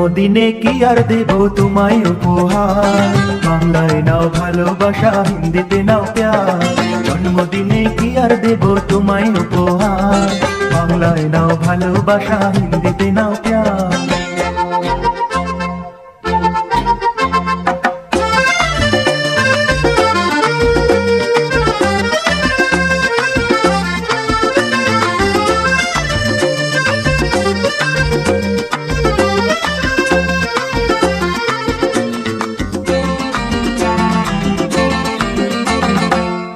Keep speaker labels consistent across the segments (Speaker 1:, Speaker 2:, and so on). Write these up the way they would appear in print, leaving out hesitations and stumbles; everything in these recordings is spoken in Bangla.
Speaker 1: জন্মদিনে কি আর দেব তোমায় উপহার, বাংলায় নাও ভালোবাসা, হিন্দিতে নাও প্যার। জন্মদিনে কি আর দেব তোমায় উপহার, বাংলায় নাও ভালোবাসা, হিন্দিতে নাও প্যার।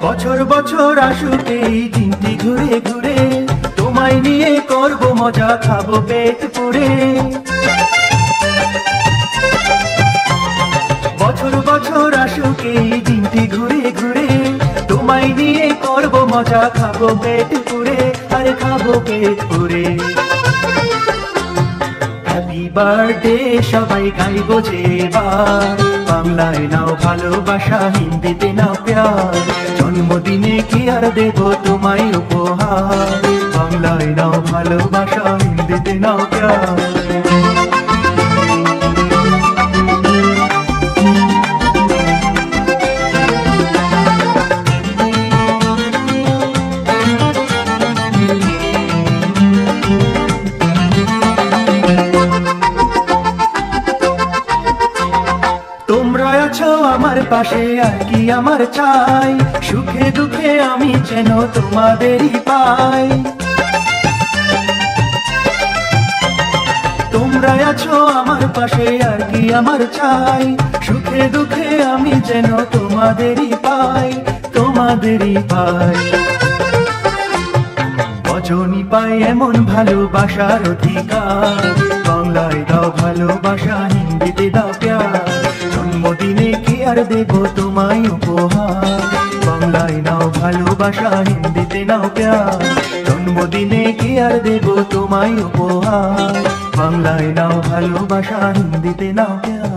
Speaker 1: বছর বছর আসুক এই দিনটি ঘুরে ঘুরে, তোমায় নিয়ে করব মজা, খাবো পেট পুরে। বছর বছর আসুক এই দিনটি ঘুরে ঘুরে, তোমায় নিয়ে করব মজা, খাবো পেট পুরে, আরে খাবো পেট পুরে। হ্যাপি বার্থডে সবাই গাইবো যে এবার, বাংলায় নাও ভালোবাসা, হিন্দিতে নাও প্যার। জন্মদিনে কি আর দেব তোমায় উপহার, বাংলায় নাও ভালোবাসা, হিন্দিতে নাও প্যার। তোমরা আছো আমার পাশে, আর কি আমার চাই, সুখে দুঃখে আমি যেন তোমাদেরই পাই। তোমরা আছো আমার পাশে, আর কি আমার চাই, সুখে দুঃখে আমি যেন তোমাদেরই পাই, তোমাদেরই পাই। বজনি পাই এমন ভালোবাসার অধিকার, বাংলায় দাও ভালোবাসা, হিন্দিতে দাও প্যার। জন্মদিনে কি আর দেব তোমায় উপহার, বাংলায় নাও ভালোবাসা, হিন্দিতে নাও প্যার। জন্মদিনে কি আর দেব তোমায় উপহার, বাংলায় নাও ভালোবাসা, হিন্দিতে নাও প্যার।